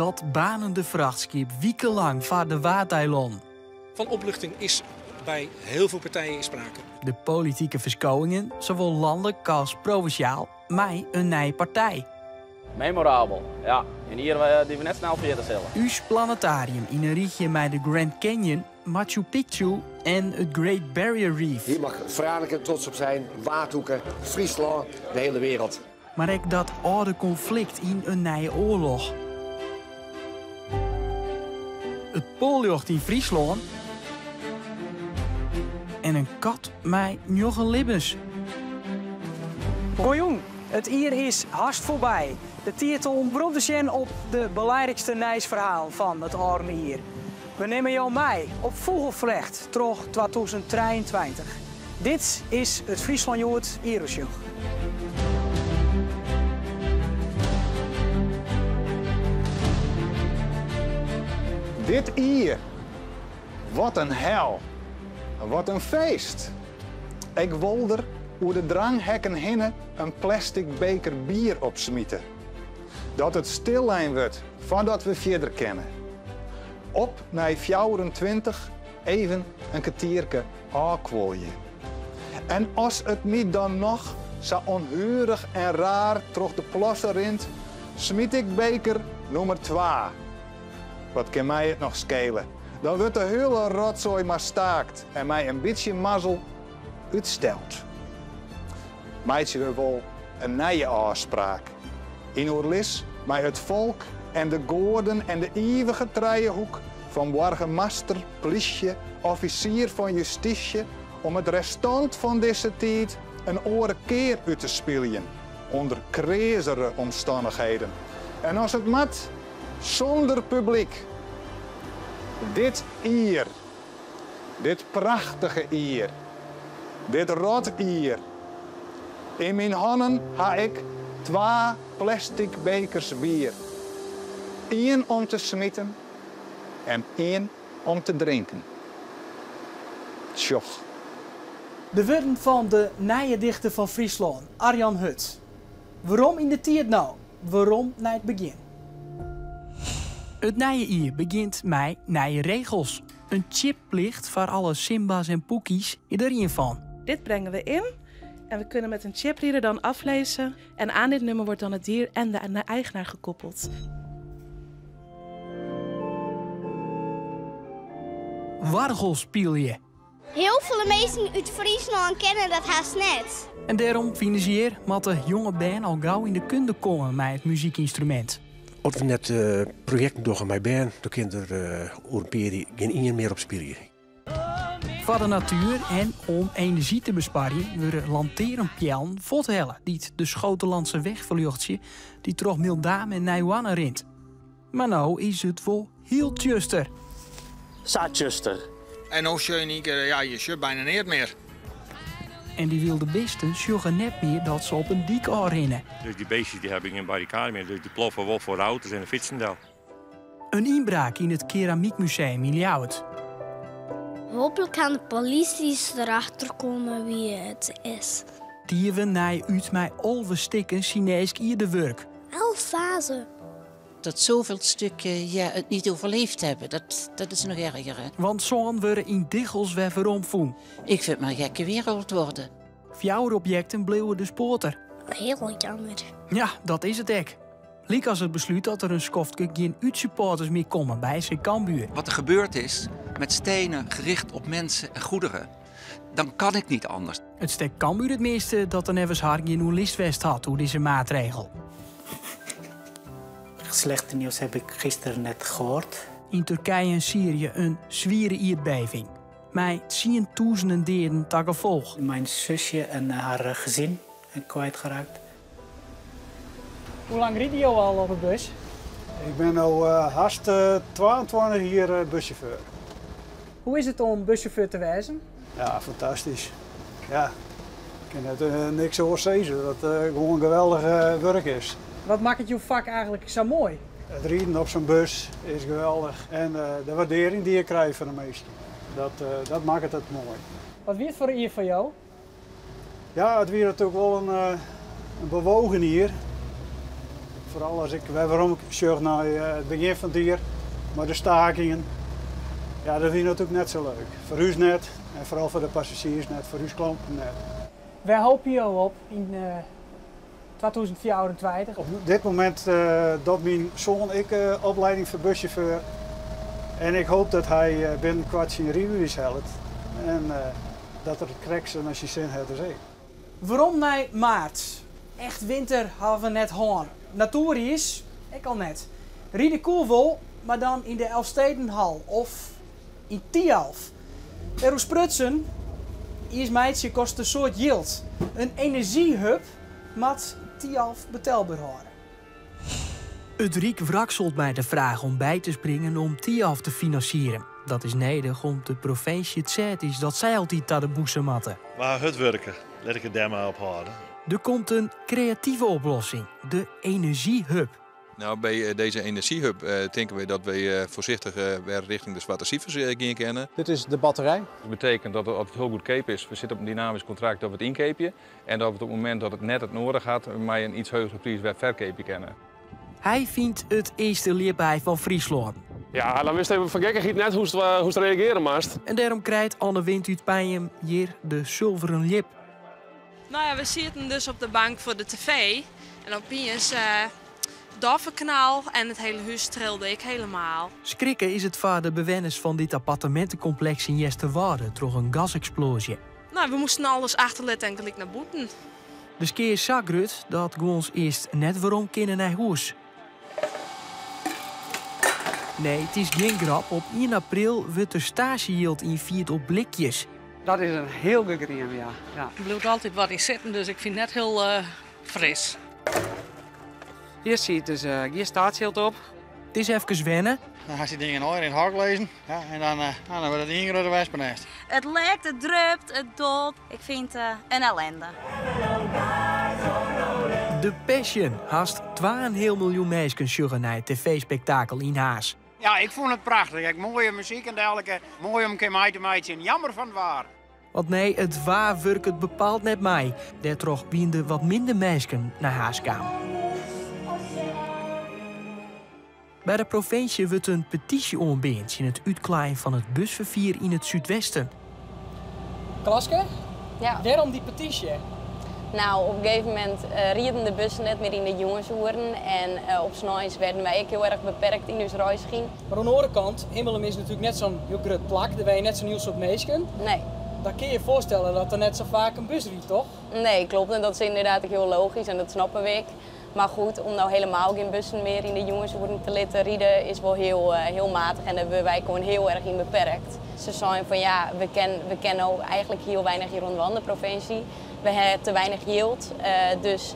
dat banende vrachtschip wekenlang vaart de Waardeiland. Van opluchting is bij heel veel partijen sprake. De politieke verschouwingen, zowel landelijk als provinciaal, mij een nieuwe partij. Memorabel, ja. En hier die we net snel verder stellen. Us planetarium in een rietje met de Grand Canyon, Machu Picchu en het Great Barrier Reef. Hier mag Franeker trots op zijn, Waardhoeken, Friesland, de hele wereld. Maar ook dat oude conflict in een nieuwe oorlog. Het pooljocht in Friesland. En een kat met Njoggen Libbens. Jong, het hier is haast voorbij. De titel ontbroedt zijn op de belangrijkste nijsverhaal van het oude hier. We nemen jou mee op Vogelvlecht, terug 2023. Dit is het Frieslandjoord Erosjoch. Dit hier, wat een hel, wat een feest. Ik wilde er hoe de dranghekken hinnen een plastic beker bier opsmieten. Dat het stillijn wordt voordat we verder kennen. Op naar 24, even een kwartierke aankwolje. En als het niet dan nog zo onhurig en raar terug de plassen rint, smiet ik beker nummer 2. Wat kan mij het nog schelen? Dan wordt de hele rotzooi maar staakt en mij een beetje mazzel uitstelt. Meidje we wel een nieuwe afspraak. In Oerlis met het volk en de goorden en de eeuwige trijehoek van burgemeester, politie, officier van justitie om het restant van deze tijd een oren keer uit te spelen onder crazere omstandigheden. En als het mat, zonder publiek. Dit hier, dit prachtige hier, dit rot hier. In mijn handen heb ik 2 plastic bekers bier. 1 om te smitten en 1 om te drinken. Tjoch. De woorden van de nieuwe dichter van Friesland, Arjan Hut. Waarom in de tijd nou? Waarom naar het begin? Het nieuwe jaar begint met nieuwe regels. Een chipplicht voor alle Simba's en Poekies erin van. Dit brengen we in en we kunnen met een chipreader dan aflezen. En aan dit nummer wordt dan het dier en de eigenaar gekoppeld. Wargel speel je. Heel veel mensen uit Friesland kennen dat haast net. En daarom financier moet de jonge band al gauw in de kunde komen met het muziekinstrument. Als we net projecten doen met band, dan kunnen er over een periode geen één meer op spelen. Voor de natuur en om energie te besparen worden lanterenpjellen vothellen die de Schotenlandse weg verlucht die toch Mildame en Nijwanne rint. Maar nou is het wel heel tjuster. Saatjuster. En als je niet, je shirt bijna niet meer. En die wilde beesten zorgen net meer dat ze op een dik rennen. Dus die beestjes die hebben geen barricade meer, dus die ploffen wel voor de auto's en de fietsendel. Een inbraak in het Keramiekmuseum in Ljouwert. Hopelijk kan de politie erachter komen wie het is. Dieven nij uit mij olve stikken Chinees ierdewerk. 11 fasen. Dat zoveel stukken het niet overleefd hebben, dat is nog erger. Hè? Want zo'n worden in diggels weer veromvoen. Ik vind het maar een gekke wereld worden. Fjouwerobjecten bleven de spoorter. Heel jammer. Ja, dat is het ek. Liek als het besluit dat er een skoftke geen uitsupporters meer komen bij zijn Cambuur. Wat er gebeurd is met stenen gericht op mensen en goederen, dan kan ik niet anders. Het stek Cambuur het meeste dat er nevens haar geen listwest had door deze maatregel. Slechte nieuws heb ik gisteren net gehoord. In Turkije en Syrië een zware aardbeving. Met 10.000 deren ten gevolg. Mijn zusje en haar gezin zijn kwijtgeraakt. Hoe lang rijd je al op de bus? Ik ben al haast 22 jaar buschauffeur. Hoe is het om buschauffeur te wezen? Ja, fantastisch. Ja, ik kan het niks over zeggen dat het gewoon geweldig werk is. Wat maakt het je vak eigenlijk zo mooi? Het rijden op zo'n bus is geweldig en de waardering die je krijgt van de meesten, dat maakt het mooi. Wat weer voor hier van jou? Ja, het weer natuurlijk wel een bewogen hier. Vooral als ik waarom ik zorg naar het begin van het jaar, maar de stakingen, ja, dat vind ik natuurlijk net zo leuk. Voor u net en vooral voor de passagiers net, voor uw klanten net. Waar hoop je op in 2024? Op dit moment doet mijn zoon opleiding voor buschauffeur. En ik hoop dat hij binnenkort zijn rijbewijs helpt. En dat er krijgt als je zin hebt. Waarom naar maart? Echt winter hebben we net hoorn. Natuur is, ik al net. Rieden Koelwol, maar dan in de Elfstedenhal of in Tialf. Er sprutsen, is meidje kost een soort yield. Een energiehub moet Tialf betelbaar houden. Het Riek wrakselt mij de vraag om bij te springen om Tialf te financieren. Dat is nodig om de provincie het zet is dat zij altijd naar de boezem matten. Maar het werken, let ik het daar maar op houden. Er komt een creatieve oplossing, de energiehub. Nou, bij deze energiehub denken we dat we voorzichtig weer richting de zwarte cijfers gaan kennen. Dit is de batterij. Dat betekent dat het heel goedkoop is. We zitten op een dynamisch contract dat we het inkopen. En dat we op het moment dat het net het nodig gaat, maar een iets hogere prijs weer verkopen kennen. Hij vindt het eerste leerbij van Friesland. Ja, dan wist even van gekkigheid net hoe ze reageren moest. En daarom krijgt Anne Wind uit Pijem hier de zilveren lip. Nou ja, we zitten dus op de bank voor de tv. En opeens Doffenkanaal en het hele huis trilde ik helemaal. Schrikken is het voor de bewoners van dit appartementencomplex in Jesterwoude door een gasexplosie. Nou, we moesten alles achterlaten en gelijk naar boeten. De skeer zag Rut dat we ons eerst net waarom kunnen naar huis. Nee, het is geen grap. Op 1 april wordt de stagejild invierd op blikjes. Dat is een heel goed griem, ja. Er blijft altijd wat in zitten, dus ik vind het net heel fris. Hier ziet dus geen staatsschild op. Het is even wennen. Dan gaat die dingen ooit in het hak lezen, ja, en dan wordt het ingerutte wespennest. Het lekt, het drupt, het dolt. Ik vind een ellende. De Passion haast 2,5 miljoen mensen sjuggen naar het tv-spektakel in Haas. Ja, ik vond het prachtig. Ik mooie muziek en dergelijke. Mooi om een keer mee te zien. Jammer van waar. Want nee, het waar werkt het bepaald net mij. Daardoor bieden wat minder mensen naar Haas kwamen. Bij de provincie wordt een petitie onbeend in het uitklaaien van het busverkeer in het zuidwesten. Klaske? Ja. Waarom die petitie? Nou, op een gegeven moment rieden de bussen net meer in de jongensuren. En op 's nachts werden wij ook heel erg beperkt in ons reisging. Maar aan de andere kant, Himmelum is natuurlijk net zo'n heel groot plak. Daar ben je net zo'n heel soort meesken. Nee. Dan kun je je voorstellen dat er net zo vaak een bus riet, toch? Nee, klopt. En dat is inderdaad ook heel logisch en dat snappen we. Maar goed, om nou helemaal geen bussen meer in de jongensuren te laten rijden is wel heel matig. En daar hebben wij gewoon heel erg in beperkt. Ze zeiden van ja, we kennen ook eigenlijk heel weinig hier rond de provincie. We hebben te weinig yield, dus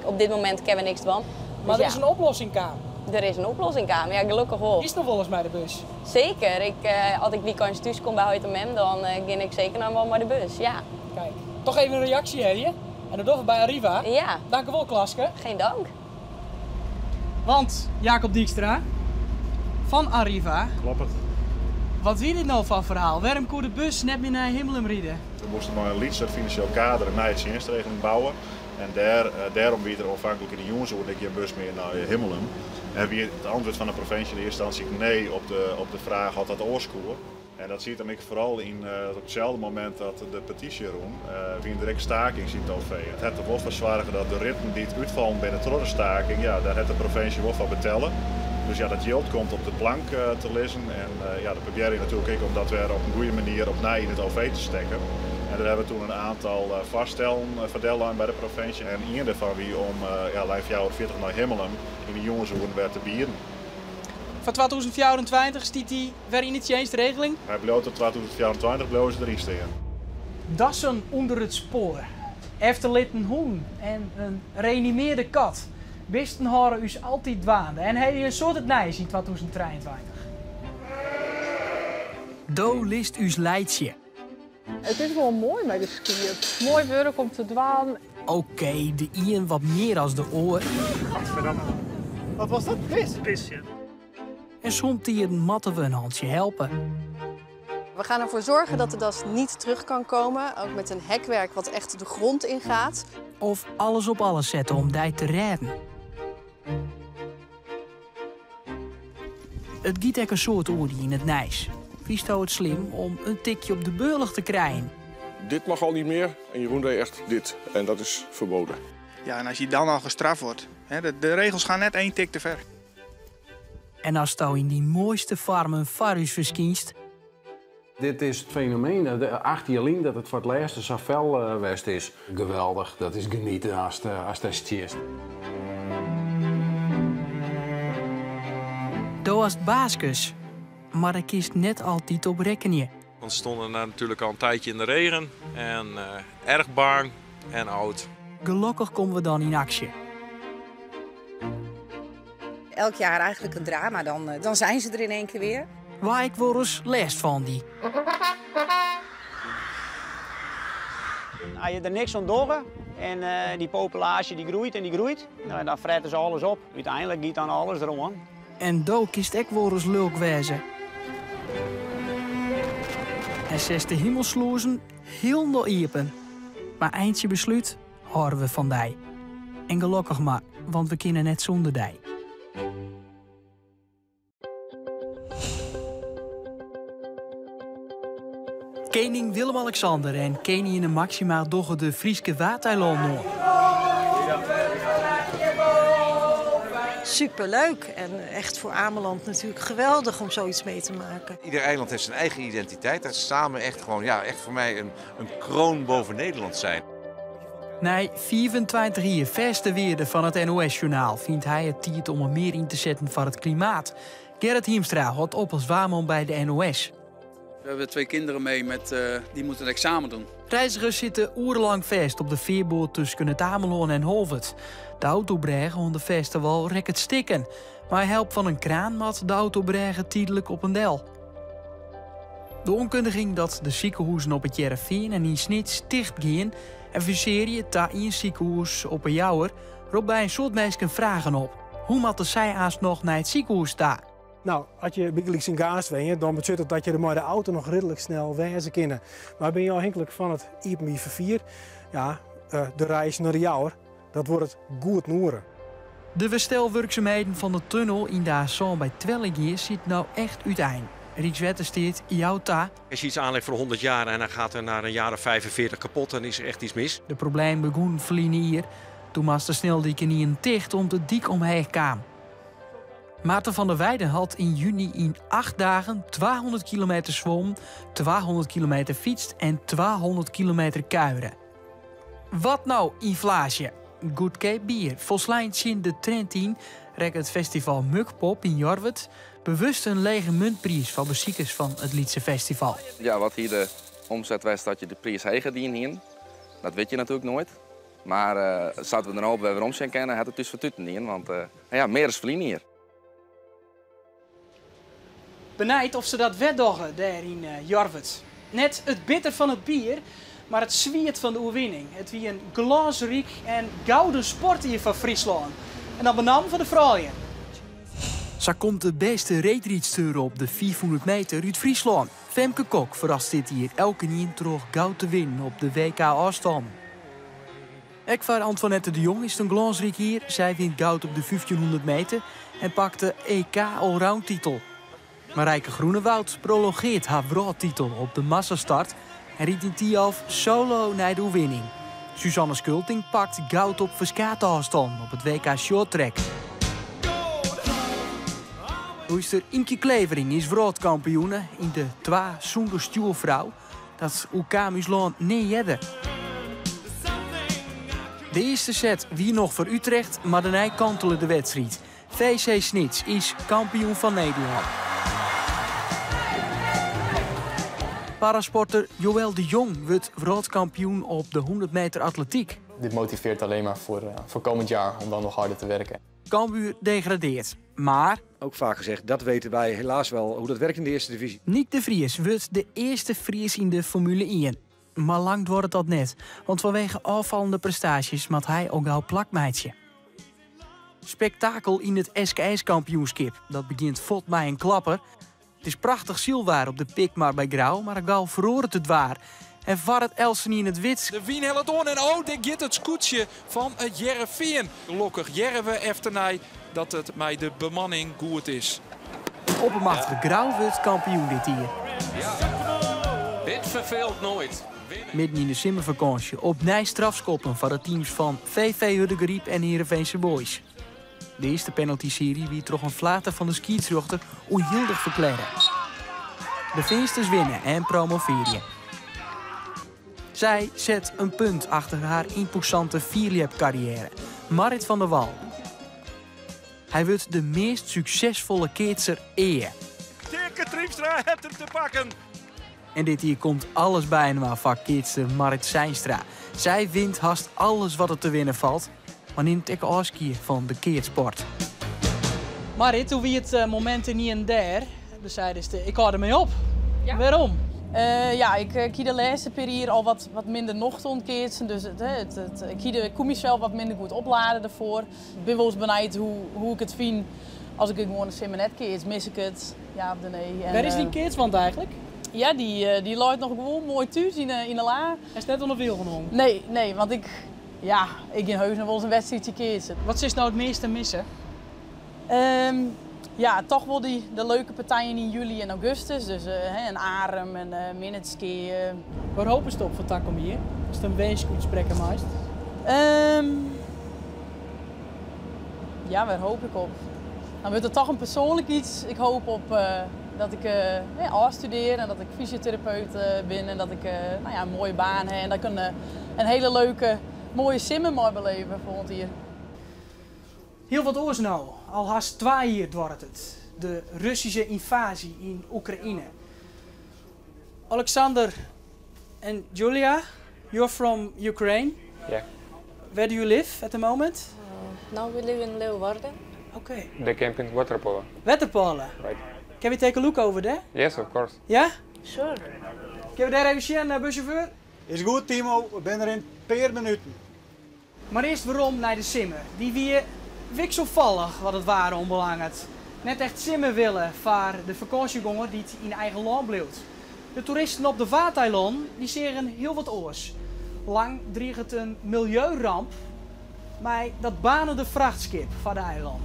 op dit moment kennen we niks van. Maar dus er is een oplossing, Kaam. Er is een oplossing, Kaam. Ja, gelukkig wel. Is nog wel eens bij de bus? Zeker. Als ik weekends thuis kom bij Hoytemem, dan ging ik zeker nog wel naar de bus, ja. Kijk, toch even een reactie, hè? En dat doen we bij Arriva. Ja. Dank u wel, Klaske. Geen dank. Want, Jacob Dijkstra, van Arriva. Klopt het. Wat wie dit nou van verhaal? Waarom kon de bus net meer naar Himmelum rijden? We moesten maar een liefst financieel kader en het dienstregeling bouwen. En daarom wie er afhankelijk in de jongens dat je een bus meer naar Himmelum. En wie het antwoord van de provincie in eerste instantie nee op de vraag had dat oorskoer. En dat ziet dan ik vooral in op hetzelfde moment dat de petitie roem, wie een direct staking ziet OV. Het heeft er wel voor zorgen dat de ritme die het uitvallen bij de trottenstaking, ja, daar heeft de provincie wel van betellen. Dus ja, dat yield komt op de plank te lezen. En ja, dat probeer je natuurlijk ook om dat weer op een goede manier opnieuw in het OV te steken. En daar hebben we toen een aantal vaststellen verdelen bij de provincie. En één daarvan wie om lijn 40 naar Himmelum in de jongensuren werd te bieden. Van 2024 stiet hij weer in de regeling. Hij bleef tot 2024 bleef ze erin staan. Dassen onder het spoor. Efterlitten hoen en een reanimeerde kat. Bisten horen us altijd dwaande. En hij een soort het nijs in 2023. Do list us leidsje. Het is wel mooi met de skiën. Mooi werk om te dwalen. Oké, de ien wat meer als de oor. Wat was dat? Pis, ja. En soms matten we een handje helpen. We gaan ervoor zorgen dat de das niet terug kan komen. Ook met een hekwerk wat echt de grond ingaat. Of alles op alles zetten om die te redden. Het giet ook een soort oordie in het Nijs. Vies het slim om een tikje op de beurlig te krijgen. Dit mag al niet meer en Jeroen deed echt dit. En dat is verboden. Ja, en als je dan al gestraft wordt, de regels gaan net 1 tik te ver. En als je in die mooiste farm een varus verskiest. Dit is het fenomeen, de 8 jaar lang dat het voor het laatste zo fel west is. Geweldig, dat is genieten als dat stiert. Dat was het baaskus, maar ik kiest net altijd op rekening. We stonden natuurlijk al een tijdje in de regen en erg bang en oud. Gelukkig komen we dan in actie. Elk jaar eigenlijk een drama, dan zijn ze er in één keer weer. Waar ik wel eens les van die. Als je er niks aan doet en die populatie die groeit en die groeit, nou, dan fretten ze alles op. Uiteindelijk gaat dan alles erom. En daar kiest ik wel eens leuk wezen. En zes de hemelslozen heel nog iepen. Maar eindje besluit horen we van die. En gelukkig maar, want we kunnen net zonder die. Koning Willem-Alexander en koningin Maxima doggen de Frieske Wateilanden. Superleuk en echt voor Ameland natuurlijk geweldig om zoiets mee te maken. Ieder eiland heeft zijn eigen identiteit. Dat samen echt gewoon, ja, echt voor mij een kroon boven Nederland zijn. Na 24 jaar verste weerde van het NOS-journaal vindt hij het tijd om er meer in te zetten voor het klimaat. Gerrit Hiemstra houdt op als waarman bij de NOS. We hebben 2 kinderen mee, die moeten het examen doen. Reizigers zitten urenlang vast op de veerboot tussen het Ameland en Holwert. De autobregen onder de festival rekt het stikken. Maar help van een kraan mat de autobregen tijdelijk op een del. De onkundiging dat de ziekenhuizen op het Jereveen en in Snits dicht gaan en verserie ta in een ziekenhuis op een jouwer, roept bij een soort mensen vragen op. Hoe moeten zij haast nog naar het ziekenhuis staan? Nou, als je bijgelijks in gaas bent, dan betekent het dat je er met de auto nog redelijk snel wezen kan. Maar ben je afhankelijk van het IPMI-vervier, ja, de reis naar de jouwer, dat wordt het goed noeren. De verstelwerkzaamheden van de tunnel in de Assam bij Twellegeer ziet nou echt uiteind. Rijkswaterstaat jouwt ta. Als je iets aanlegt voor 100 jaar en dan gaat er na een jaar of 45 kapot, dan is er echt iets mis. De probleem begon verleden hier. Toen was de sneldieken niet een dicht om de dik omheen kwam. Maarten van der Weijden had in juni in 8 dagen 200 kilometer zwom, 200 kilometer fietst en 200 kilometer kuieren. Wat nou inflatie? Good Cape bier. Volgens in de trend in rekt het festival Mukpop in Jorwert bewust een lege muntprijs voor bezoekers van het Lietse festival. Ja, wat hier de omzet was dat je de prijs heen dient, dat weet je natuurlijk nooit. Maar zouden we er nou op weer omzien kennen, had het dus vertuten dien, want ja, meer is verliezen hier. Benijd of ze dat wegdoggen daar in Jorwert. Net het bitter van het bier, maar het zwiert van de overwinning. Het wie een glasrijk en gouden sport hier van Friesland. En dan benam voor de vrouwen. Zo komt de beste reetriedster op de 400 meter uit Friesland. Femke Kok verrast dit hier elke keer terug goud te winnen op de WK afstand. Ekvaar Antoinette de Jong is een glansrijk hier. Zij wint goud op de 1500 meter en pakt de EK allround titel. Marijke Groenewoud prologeert haar wereldtitel op de massastart en riet in Tialf solo naar de overwinning. Suzanne Schulting pakt goud op verskatenafstand op het WK shorttrack. Roeister Imke Klevering is wereldkampioene in de 2 zonder stuurvrouw. Dat Oekamusland neerjedder. De eerste set wie nog voor Utrecht, maar daarna kantelde de wedstrijd. VC Snits is kampioen van Nederland. Parasporter Joël de Jong wordt wereldkampioen op de 100 meter atletiek. Dit motiveert alleen maar voor komend jaar om dan nog harder te werken. Cambuur degradeert, maar... Ook vaak gezegd, dat weten wij helaas wel hoe dat werkt in de eerste divisie. Nick de Vries wordt de eerste Fries in de Formule 1. Maar lang wordt het dat net, want vanwege afvallende prestaties maakt hij ook al plakmeidje. Spektakel in het SKS-kampioenschap. Dat begint vlot bij een klapper. Het is prachtig zielwaar op de Pikmar bij Grauw, maar ik gal verloren het waar. En var het Elsen in het wit. De Wien helpt on en oh, dit gaat het scootje van het Jereveen. Gelukkig Jereve efternij dat het met de bemanning goed is. oppermachtige Grauw wordt kampioen dit jaar. Dit verveelt nooit. Midden in de simmervakantie op Nijs strafschoppen van de teams van VV Huddegeriep en Heerenveense Boys. De eerste penalty-serie wie toch een flater van de scheidsrechter onhieldig verkleden. De Finsters winnen en promoveren. Zij zet een punt achter haar imposante vierliep-carrière. Marit van der Wal. Hij wordt de meest succesvolle keertser eer. Dirk Triemstra heeft hem te pakken. En dit hier komt alles bij een vakkeertster Marit Seinstra. Zij wint haast alles wat er te winnen valt, maar neemt ik afscheid van de keertsport. Marit, hoe wie het moment in hier en daar, dus zeiden ze, ik hou ermee op. Ja. Waarom? Ik heb de laatste periode al wat minder nochtend keertsen, dus ik kom mezelf wat minder goed opladen ervoor. Ik ben wel eens benieuwd hoe ik het vind als ik gewoon een simmer net keert, mis ik het. Ja, of nee. Waar is die keertswand eigenlijk? Ja, die loopt nog gewoon mooi thuis in de la. Hij is net onder wiel genomen? Nee, want ik in heus nog wel eens een wedstrijdje keertsen. Wat is nou het meeste missen? Toch wel de leuke partijen in juli en augustus. Dus een Arem en Minnetski. Waar hopen ze op voor Takom hier? Als het een weesgoed spreken meest? Waar hoop ik op? Dan wordt het toch een persoonlijk iets. Ik hoop op dat ik afstudeer en dat ik fysiotherapeut ben en dat ik een mooie baan heb. En dat ik een hele leuke, mooie simmer mooi beleven volgend jaar. Heel wat oors nou. Al haast 2 jaar wordt het. De Russische invasie in Oekraïne. Alexander and Julia, you're from Ukraine. Yeah. Where do you live at the moment? Now we live in Leeuwarden. Okay. The camp in Waterpolo. Waterpolo. Right. Can we take a look over there? Yes, of course. Ja? Sure. Can we daar even zien, buschauffeur? Is goed, Timo. We zijn er in per minuten. Maar eerst waarom naar de simmer? Die weer wisselvallig wat het waren onbelangrijk. Net echt simmer willen voor de vakantieganger die het in eigen land bleef. De toeristen op de Vaarteiland die zeggen heel wat oors. Lang dreigt het een milieuramp, maar dat banende vrachtschip van de eiland.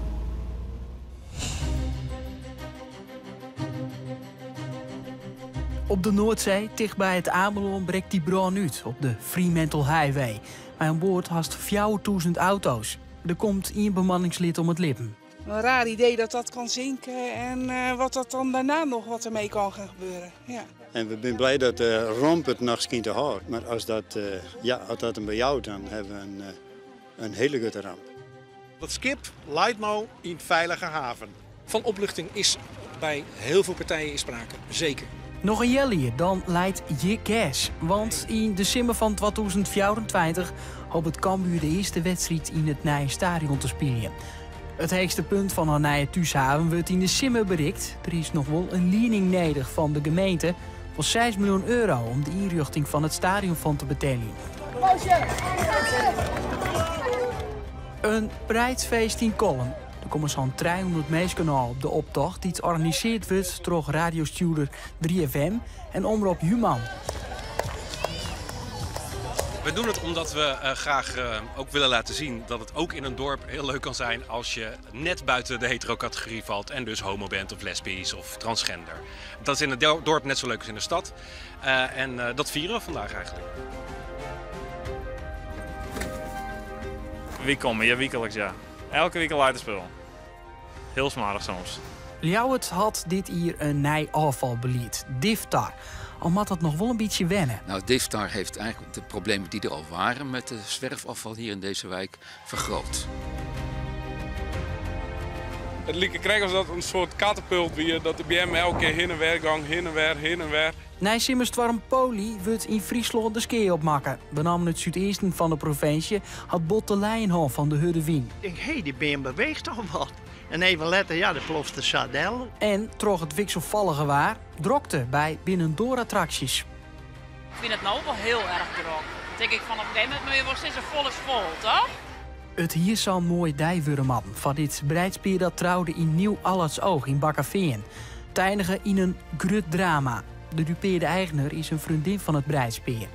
Op de Noordzee, dicht bij het Amelon, breekt die brand uit op de Fremantle Highway. Maar aan boord haast 4000 auto's. Er komt 1 bemanningslid om het lippen. Een raar idee dat dat kan zinken en wat dat dan daarna nog wat ermee kan gaan gebeuren. Ja. En we zijn blij dat de ramp het nog schijnt te houden. Maar als dat hem bejouwt, dan hebben we een hele grote ramp. Dat schip leidt nou in veilige haven. Van opluchting is bij heel veel partijen in sprake, zeker. Nog een jellier, dan leidt je gas. Want in de simmer van 2024 hoopt het Cambuur de eerste wedstrijd in het nieuwe stadion te spelen. Het hoogste punt van haar nieuwe thuishaven wordt in de simmer bereikt. Er is nog wel een lening nodig van de gemeente voor 6 miljoen euro om de inrichting van het stadion van te betalen. Een prijsfeest in Kolm. Er komen zo'n 300 mensen op de optocht die georganiseerd wordt door radiostuurder 3FM en Omroep Human. We doen het omdat we graag ook willen laten zien dat het ook in een dorp heel leuk kan zijn als je net buiten de hetero-categorie valt en dus homo bent of lesbisch of transgender. Dat is in het dorp net zo leuk als in de stad en dat vieren we vandaag eigenlijk. Wie komen? Ja, wekelijks ja. Elke week een luiderspul. Heel smarig soms. Ljouwert had dit hier een nieuw afvalbeleid, Diftar. Al moet dat nog wel een beetje wennen. Nou, Diftar heeft eigenlijk de problemen die er al waren met de zwerfafval hier in deze wijk vergroot. Het lieke krijgen als dat een soort katapult weer, dat de BM elke keer heen en weer gang, heen en weer. Nijsimmerstwarm Poli wordt in Friesland de ski opmaken. Benam het zuidoosten van de provincie had Bot de Leijenhof van de Hudde Wien. Ik denk, hé, die BM beweegt toch wat. En even later, ja, de ploft de sadel. En troch het wisselvallige waar, drokte bij binnendoorattracties. Ik vind het nou wel heel erg drok. Denk ik van op een gegeven moment moet je wel steeds een volle vol, toch? Het hier zal mooi dijwurman van dit breidspeer dat trouwde in Nieuw-Allertsoog in Bakkeveen. Het eindigen in een grut drama. De dupeerde eigenaar is een vriendin van het breidspeer.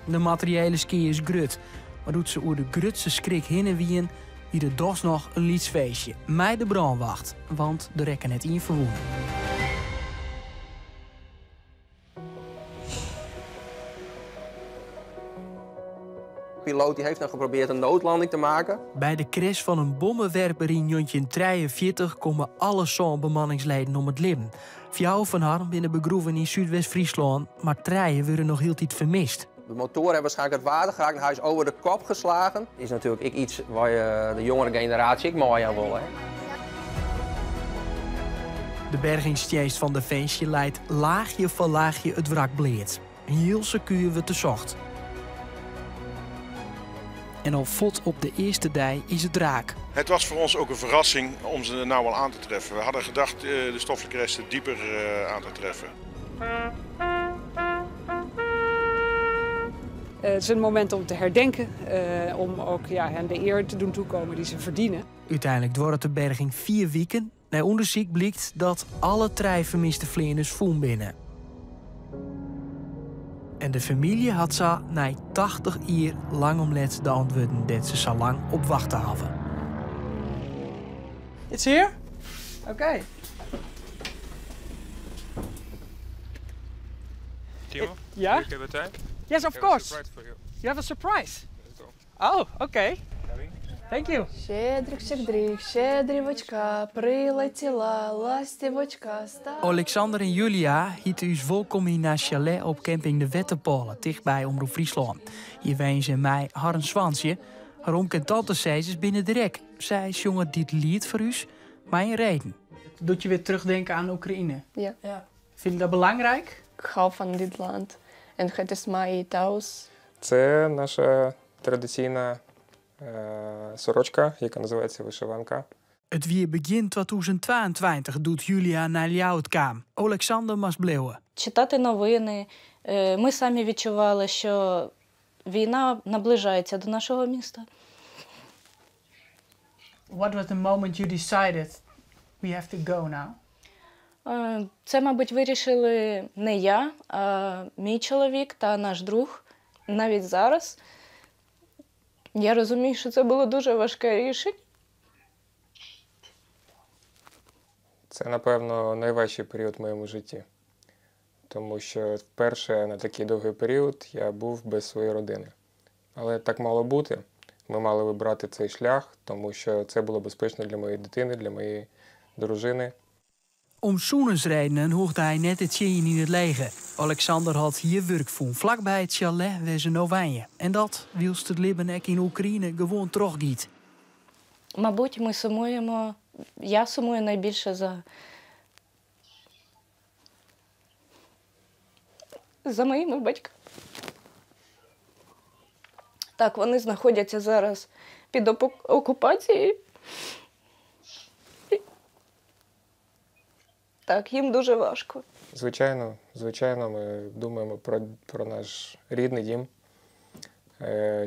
De materiële ski is grut, maar doet ze oer de grutse schrik heen en wien Hier er dus nog een lietsfeestje. Mij de brandwacht, want de rekken het in verwoenen. De piloot die heeft dan geprobeerd een noodlanding te maken. Bij de crash van een bommenwerper in 1943 komen alle bemanningsleden om het leven. 4 van hen binnen begroeven in Zuidwest-Friesland, maar 3 worden nog heel tijd vermist. De motoren hebben waarschijnlijk het water geraakt en hij is over de kop geslagen. Is natuurlijk iets waar je de jongere generatie ik mooi aan wil. Hè? De bergingsdienst van Defensie leidt laagje voor laagje het wrak bleed. Heel secuur we te zocht. En al vod op de eerste dij is het raak. Het was voor ons ook een verrassing om ze nou al aan te treffen. We hadden gedacht de stoffelijke resten dieper aan te treffen. Het is een moment om te herdenken, om ook hen de eer te doen toekomen die ze verdienen. Uiteindelijk duurt de berging 4 weken. Na onderzoek blijkt dat alle 3 vermiste vlinders voen binnen. En de familie had ze na 80 jaar lang omlet de antwoorden dat ze zo lang op wachten hadden. It's here? Okay. Timo? Yeah? You have time? Yes, of course. You have a surprise? Oh, okay. Thank you. Щедрик, щедрик, щедрівочка, прилетіла ластівочка. Alexander en Julia hieten us welkom in naar chalet op camping De Wetterpolen, dichtbij Omroep Friesland. Hier ween ze mij haar een zwansje. Haar oom en tante zei ze binnen de rek. Zij zongen dit lied voor us, maar een reden. Doet je weer terugdenken aan Oekraïne? Ja. Vind je dat belangrijk? Ik hou van dit land. En het is mijn thuis. Це наша традиційна сорочка, яка називається вишиванка. Het weer begin 2022 doet Julia naar Ljouwt kwam. Alexander mas bleven. Читати новини. Ми самі відчували, що війна наближається до нашого міста. What was the moment you decided we have to go now? Це, мабуть, вирішили не я, а мій чоловік та наш друг. Навіть зараз я розумію, що це було дуже важке рішення. Це, напевно, найважчий період в моєму житті. Тому що вперше на такий довгий період я був без своєї родини. Але так мало бути. Ми мали вибрати цей шлях, тому що це було безпечно для моєї дитини, для моєї дружини. Om zoenersredenen hoogde hij net het zien in het leger. Alexander had hier werk voor, vlakbij het chalet waar ze nou wijnen. En dat wilst het Libbenek in Oekraïne gewoon teruggiet. Мабуть, ми сумуємо, я сумую найбільше за моїми батьками. Так, вони знаходяться зараз під окупацією. Так, їм дуже важко. Звичайно, ми думаємо про наш рідний дім.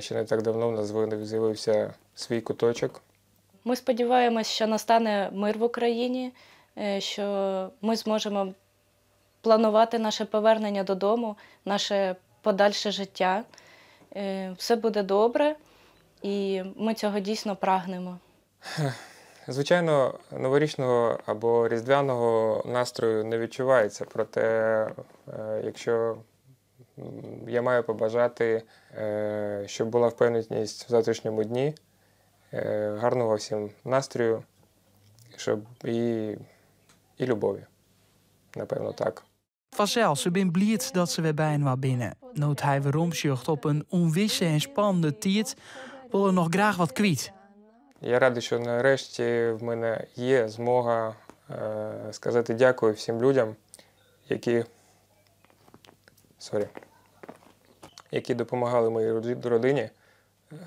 Ще не так давно в нас з'явився свій куточок. Ми сподіваємось, що настане мир в Україні, що ми зможемо планувати наше повернення додому, наше подальше життя. Все буде добре, і ми цього дійсно прагнемо. Звичайно, новорічного або різдвяного настрою не відчувається, проте якщо я маю побажати, щоб була впевненість в завтрашньому дні, гарного всім настрою, щоб і любові, напевно, так. Vanzelf, ze ben blied dat ze weer bijna binnen. Nood hij weer omsjocht op een onwisse en spannende tijd, wil er nog graag wat kwijt. Я радий, що нарешті в мене є змога сказати дякую всім людям, які допомагали моїй родині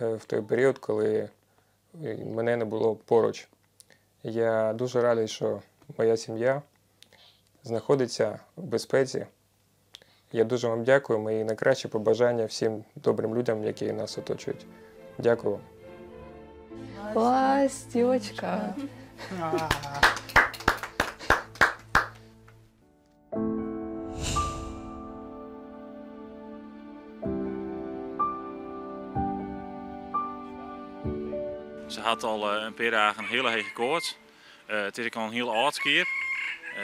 в той період, коли мене не було поруч. Я дуже радий, що моя сім'я знаходиться в безпеці. Я дуже вам дякую, мої найкращі побажання всім добрим людям, які нас оточують. Дякую вам. Ластівочка. Ze had al een paar dagen een hele hege koorts. Het is al een heel oud skier.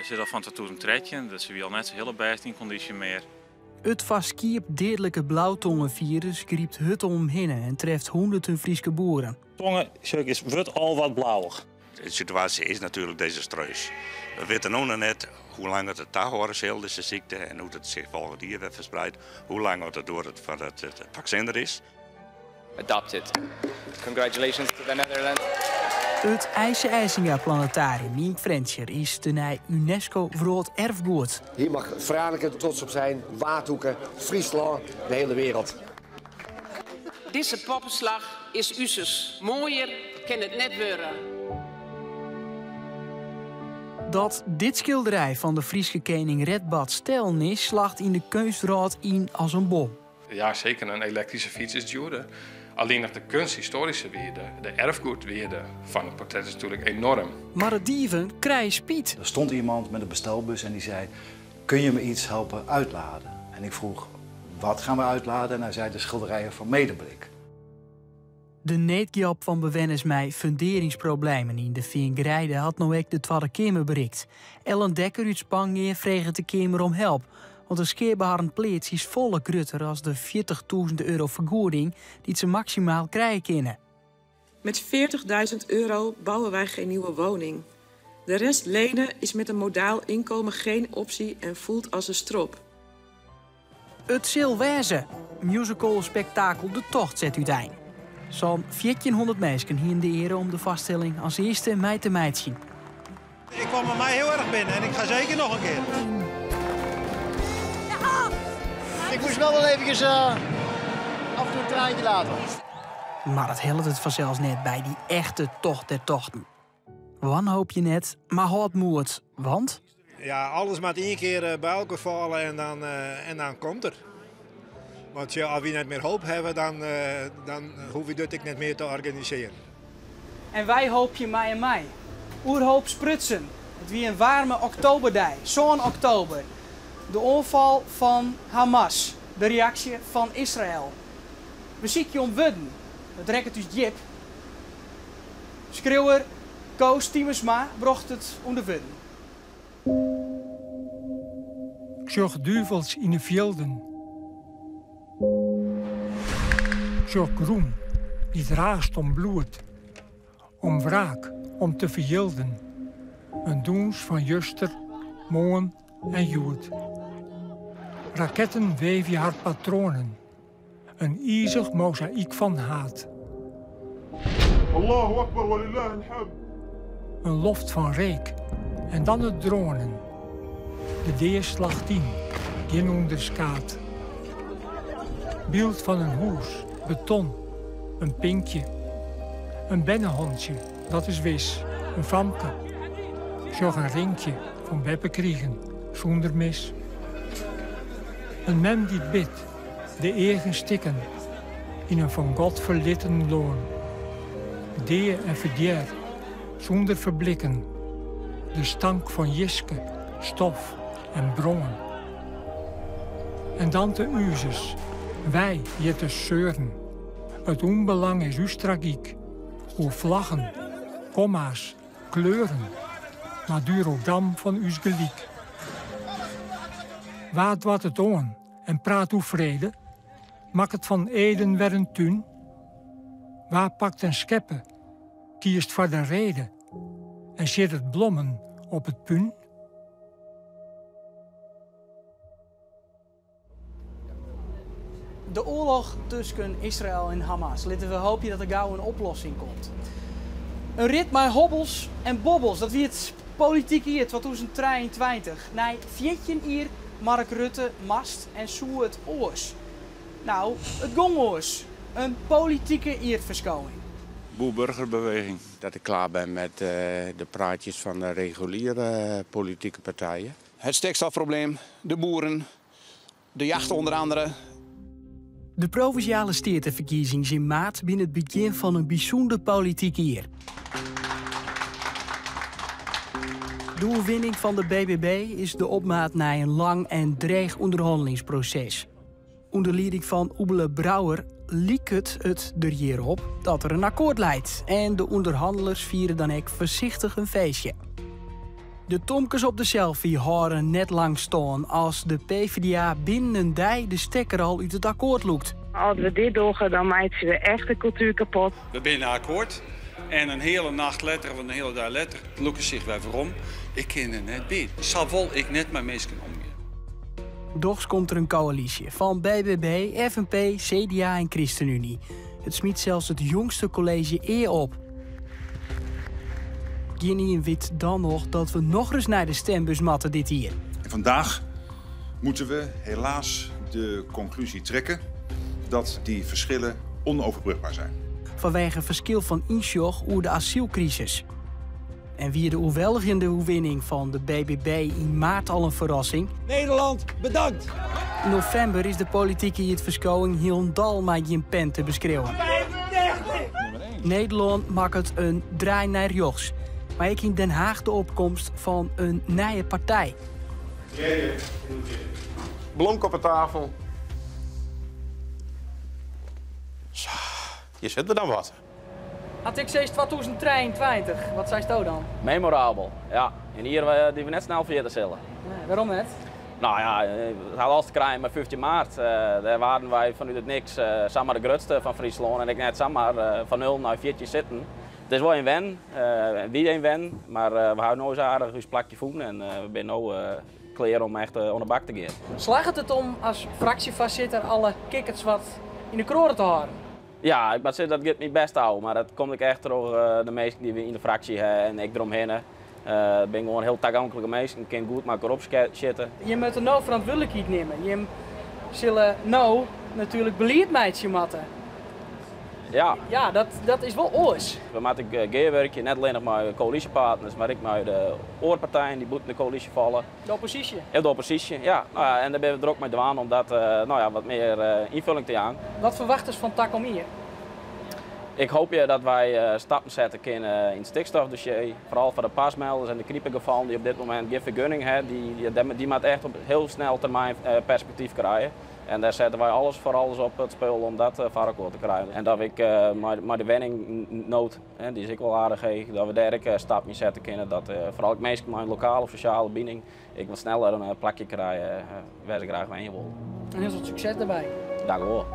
Ze zit al van 2013, dus ze wil net zo heel best in conditie meer. Het vaskiep dodelijke blauwtongenvirus griept hut omheen en treft honderden Friese boeren. Tongen wordt al wat blauwig. De situatie is natuurlijk desastreus. We weten nog net hoe lang het houden zal, deze ziekte, en hoe het zich volgend jaar werd verspreid. Hoe lang het door het vaccin er is. Adopted. Congratulations to the Netherlands. Het IJsselsinga Planetarium in Frencher is ten UNESCO Werelderfgoed. Hier mag Franeker trots op zijn, Waardhoeken, Friesland, de hele wereld. Deze poppenslag is usus. Mooier kan het net worden. Dat dit schilderij van de Friese koning Redbad Stelnis slaagt in de kunstraad in als een bom. Ja, zeker een elektrische fiets is duurder. Alleen nog de kunsthistorische waarde, de erfgoedwaarde van het portret is natuurlijk enorm. Maar het dieven krijgt spiet. Er stond iemand met een bestelbus en die zei, kun je me iets helpen uitladen? En ik vroeg, wat gaan we uitladen? En hij zei, de schilderijen van Medeblik. De neetgjap van bewenners mij funderingsproblemen in de Vingrijde had nou ook de Tweede Kamer bereikt. Ellen Dekker uit Spanje vreeg de Kamer om help. Want de scheerbeharrend pleets is volle grutter als de €40.000 vergoeding die ze maximaal krijgen kunnen. Met €40.000 bouwen wij geen nieuwe woning. De rest lenen is met een modaal inkomen geen optie en voelt als een strop. Het Silwijze, musical-spektakel De Tocht zet uiteen. Zo'n 1400 mensen hier in de ere om de vaststelling als eerste mei te meid zien. Ik kwam bij mij heel erg binnen en ik ga zeker nog een keer. Ik moest wel eventjes af en toe een traantje laten. Maar dat helpt het vanzelfs net bij die echte tocht der tochten. Wanhoop je net, maar houd moed, want... Ja, alles moet één keer bij elkaar vallen en dan komt er. Want ja, als we niet meer hoop hebben, dan hoef je dit niet meer te organiseren. En wij hoop je mij en mij. Oerhoop sprutsen. Het wie een warme oktoberdag, zo'n oktober. De onval van Hamas, de reactie van Israël. We zieken je om wudden, het rekt dus Jip. Schreeuwer Koos Tiemersma bracht het om de wudden. Ik zag duvels in de velden. Ik zag groen, die draagt om bloed. Om wraak, om te vergilden. Een doens van juster, moon en jood. Raketten weven haar patronen. Een ijzig mozaïek van haat. Allahu Akbar wa lillahi alhamd. Een loft van reek. En dan het dronen. De deer slacht in, geen onderskaat. Beeld van een hoes, beton, een pinkje. Een bennenhondje, dat is wis, een famke. Zag een ringje van Beppe kriegen, zonder mis. Een mem die bidt, de eigen stikken, in een van God verlitten loon. Deer en verdier, zonder verblikken, de stank van jiske, stof en brongen. En dan de uzes, wij je te zeuren. Het onbelang is uw tragiek, uw vlaggen, komma's, kleuren, maar duur ook dam van uw geliek. Waard wat het on en praat uw vrede, mak het van Eden weer een tuin. Waar pakt een scheppe, kiest voor de reden en zit het blommen op het puin. De oorlog tussen Israël en Hamas. Laten we hopen dat er gauw een oplossing komt. Een rit met hobbels en bobbels. Dat wie het politiek hier 2023. Na 14 jaar Mark Rutte mast en zoe het oors. Nou, het gongoors. Een politieke ierverschouwing. Boer-burgerbeweging. Dat ik klaar ben met de praatjes van de reguliere politieke partijen. Het stikstofprobleem, de boeren, de jacht onder andere. De provinciale statenverkiezingen in maart binnen het begin van een bijzonder politiek jaar. De overwinning van de BBB is de opmaat naar een lang en dreig onderhandelingsproces. Onder leiding van Oebele Brouwer liep het er hierop dat er een akkoord leidt. En de onderhandelers vieren dan ook voorzichtig een feestje. De tomkes op de selfie horen net lang staan als de PvdA binnen een dij de stekker al uit het akkoord loekt. Als we dit doen, dan maken we echt de cultuur kapot. We zijn akkoord en een hele nacht later of een hele dag later lukken zich weer waarom. Ik ken het net bij. Zal wel ik net met mensen omgaan. Dochs komt er een coalitie van BBB, FNP, CDA en ChristenUnie. Het smiet zelfs het jongste college eer op. Ginny weet dan nog dat we nog eens naar de stembus matten dit hier. Vandaag moeten we helaas de conclusie trekken dat die verschillen onoverbrugbaar zijn. Vanwege verschil van inzag over de asielcrisis. En wie de overweldigende overwinning van de BBB in maart al een verrassing. Nederland, bedankt! In november is de politiek in het verschouwing heel dal met je pen te beschreeuwen. Nederland maakt het een draai naar rechts. Maar ik in Den Haag de opkomst van een nieuwe partij. Blonk op de tafel. Zo, hier zitten we dan wat. Had ik steeds 2023, wat zei je dan? Memorabel, ja. En hier die we net snel verder zullen. Nee, waarom net? Nou ja, het had alles te krijgen met 15 maart. Daar waren wij vanuit het niks samen de grootste van Friesland. En ik net samen van 0 naar 4 zitten. Het is wel een wen, wie een wen, maar we houden nooit aardig ons plakje voeten en we zijn nu klaar om echt onder de bak te gaan. Slaagt het om als fractievoorzitter alle kikkers wat in de kroren te houden? Ja, ik moet zeggen dat ik het niet best hou, maar dat komt echt door de mensen die we in de fractie hebben en ik eromheen. Ik ben gewoon heel toegankelijke mensen, ik kan goed met elkaar opzitten. Je moet er nou verantwoordelijkheid nemen. Je zullen nou natuurlijk beleid meidje matten. Ja. Ja, dat is wel oors. We moeten gewerken, niet alleen met coalitiepartners, maar ook met de oorpartijen die moeten de coalitie vallen. De oppositie? Ja, de oppositie, ja. Nou ja, en daar ben we er ook mee aan om dat wat meer invulling te aan. Wat verwachten ze van Takom hier? Ik hoop dat wij stappen zetten kunnen in het stikstofdossier. Vooral voor de pasmelders en de creepergevallen die op dit moment geen vergunning hebben. Die moeten echt op heel snel termijn perspectief krijgen. En daar zetten wij alles op het spel om dat voor elkaar te krijgen. En dat ik maar de wenningnood, die is ik wel aardig, dat we daar een stap in zetten kunnen. Dat vooral ik mensen met een lokale of sociale binding ik wat sneller een plakje krijgen waar ze graag heen willen. En heel veel succes daarbij. Dank u wel.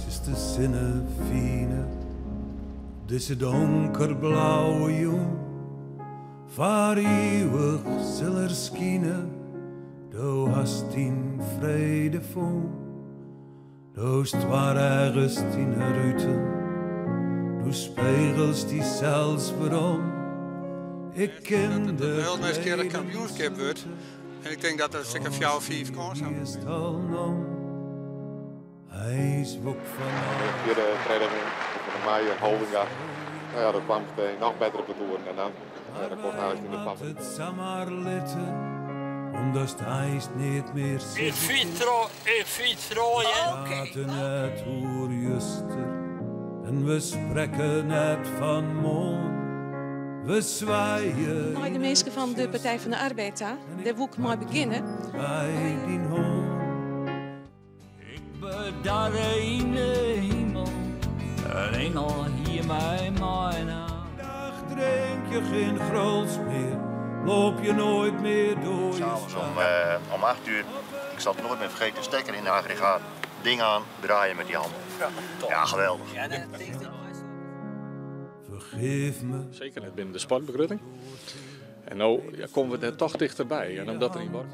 Is de zinnefine, deze donkerblauwe jong, waar eeuwig zal schijnen, du hast in vrede von, du stwaar ergens in ruiten, du spiegelst die zelfs waarom. Ik ken de heel meest keer een kampioenschap wordt, en ik denk dat dat zeker 4 of 5 kansen is. Via de training van de Meijer, Holdinga. Nou ja, dat kwam meteen nog beter op de toer en dan kost hij in de pap. Omdat hij niet meer ik fiets rooien. We praten net hoe juster en we spreken net van morgen. We zwaaien. Maar de mensen van de Partij van de Arbeid, daar wil ik maar beginnen. Bij die hond. Daar in de hemel, een engel hier mij mijne. Dag drink je geen grols meer, loop je nooit meer door. S'avonds om 8 uur, ik zal het nooit meer vergeten, stekker in de aggregaat, ding aan, draaien met die handen. Ja, geweldig. Vergeef me. Zeker net binnen de sportbegrutting. En nu komen we er toch dichterbij, en omdat er niet wordt.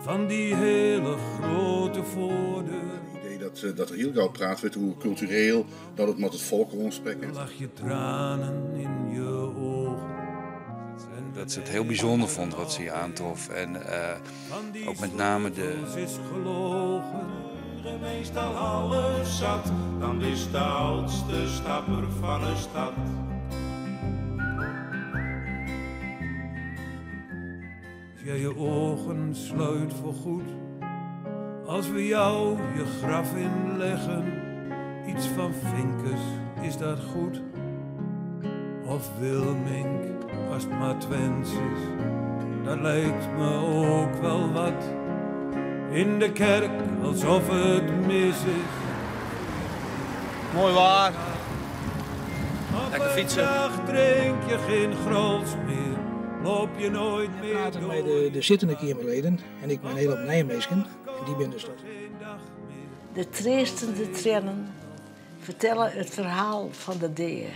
Van die hele grote voordeur. Het idee dat er heel gauw praat werd hoe cultureel dat het met het volk rondspekken. Lach je tranen in je ogen. Dat ze het heel bijzonder vond wat ze hier aantrof. En ook met name de... is gelogen. Meestal alles zat, dan is de oudste stapper van een stad. Als jij je ogen sluit voor goed, als we jou je graf inleggen, iets iets van vinkers, is dat goed? Of Wilmink, als het maar Twents is, dat lijkt me ook wel wat. In de kerk, alsof het mis is. Mooi waar. Lekker fietsen. Dag drink je geen grols meer, loop je nooit meer door. Ik praat met de zittende Kamerleden en ik ben heel op Nijmeesken en die ben dus dat. De treestende tranen vertellen het verhaal van de Dee.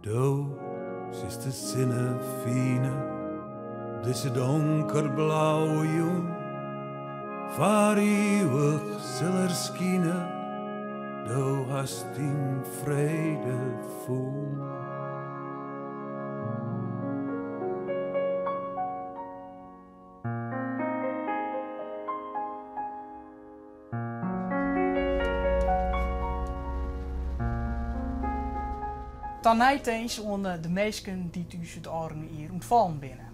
Doos is de zinnefine, deze donkerblauwe jong. Waar eeuwig ziller skine, do hast in vrede voel. Dan niet eens onder de meesten die thuis het oren hier ontvallen binnen.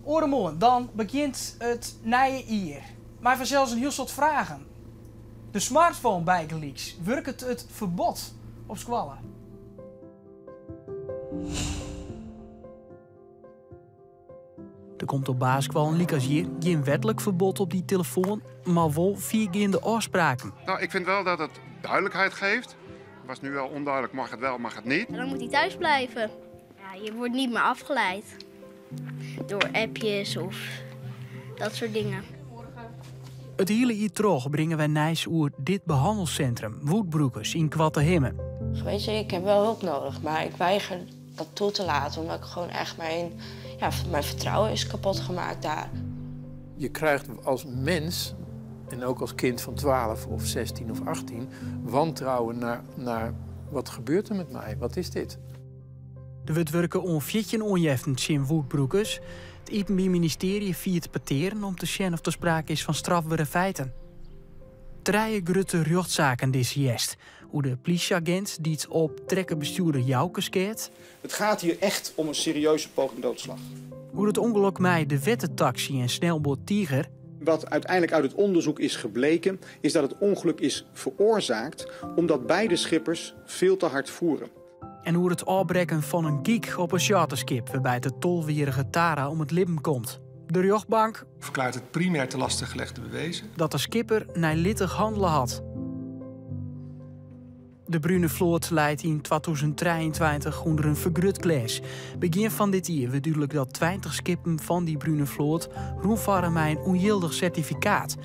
Oremoen, dan begint het nieuwe jaar. Maar voor zelfs een heel soort vragen. De smartphone bijgeleaks, werkt het verbod op squallen? Er komt op basisschool een liek als hier geen wettelijk verbod op die telefoon, maar wel viergaande afspraken. Nou, ik vind wel dat het duidelijkheid geeft. Het was nu wel onduidelijk, mag het wel, mag het niet. En dan moet hij thuis blijven. Ja, je wordt niet meer afgeleid door appjes of dat soort dingen. Het hele hier terug brengen wij Nijs oer dit behandelcentrum Woodbroekers in Kwattehimmen. Weet je, ik heb wel hulp nodig, maar ik weiger dat toe te laten omdat ik gewoon echt mijn vertrouwen is kapot gemaakt daar. Je krijgt als mens, en ook als kind van 12 of 16 of 18, wantrouwen naar wat gebeurt er met mij? Wat is dit? Er wordt werken om 14 onjeffend in Woodbroekers. Het Openbaar Ministerie viert pateren om te zien of er sprake is van strafbare feiten. 3 grote rechtszaken deze jest. Hoe de politieagent die het op trekkerbestuurder Jouke skeert. Het gaat hier echt om een serieuze poging doodslag. Hoe het ongeluk met de wettentaxi en snelboot Tiger. Wat uiteindelijk uit het onderzoek is gebleken, is dat het ongeluk is veroorzaakt omdat beide schippers veel te hard voeren. En hoe het afbreken van een geek op een charterskip waarbij de tolwierige Tara om het lippen komt. De rechtbank verklaart het primair te laste gelegde bewezen dat de skipper nijlittig handelen had. De Brune Vloot leidt in 2023 onder een vergrut klas. Begin van dit jaar werd duidelijk dat 20 skippen van die Brune Vloot rondvaren met een ongeldig certificaat.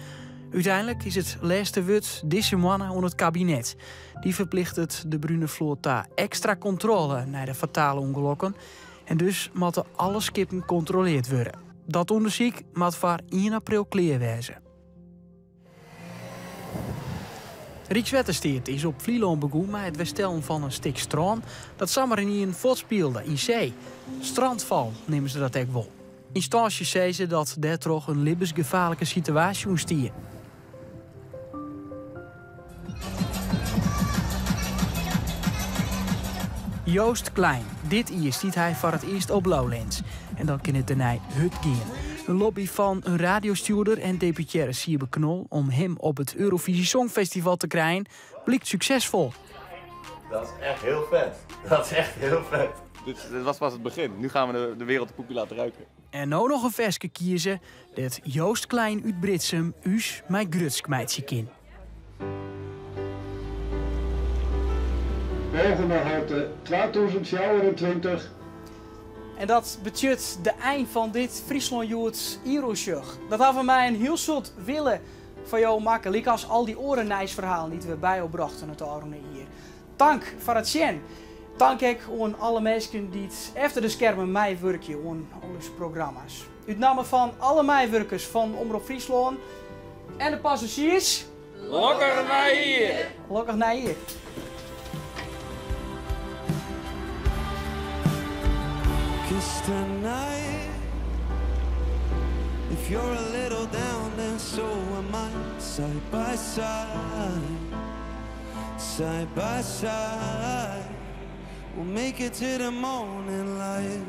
Uiteindelijk is het laatste woord deze mannen onder het kabinet. Die verplicht het de Brune Vloot daar extra controle naar de fatale ongelukken. En dus moeten alle skippen gecontroleerd worden. Dat onderzoek moet voor 1 april klaar wezen. Rijkswaterstaat is op Vlieland begonnen met het wegstellen van een stuk strand dat samen in een voortspeelde in zee. Strandval nemen ze dat ook wel. In instanties zeiden ze dat daar toch een levensgevaarlijke situatie ontstond. Joost Klein, dit jaar stiet hij voor het eerst op Lowlands. En dan kan het daarna hut gaan. Een lobby van een radiostuurder en deputaire Sierbe Knol om hem op het Eurovisie Songfestival te krijgen, blijkt succesvol. Dat is echt heel vet. Dat is echt heel vet. Dit was pas het begin. Nu gaan we de wereld de poepie laten ruiken. En nou nog een versje kiezen dat Joost Klein uit Britsum us mijn grutsk meidje kin. Volgende halte 2024. En dat betekent de eind van dit Friesland Youth Euroshow. Dat had van mij een heel soort willen van jou maken. Like als al die orenijsverhalen die we bij opbrachten het oren hier. Dank voor het zien. Dank ik aan alle mensen die het achter de schermen mij werken aan onze programma's. Uit naam van alle meewerkers van Omroep Friesland en de passagiers. Lokker naar hier! Lokker naar hier. Kiss tonight. If you're a little down, then so am I. Side by side, side by side. We'll make it to the morning light.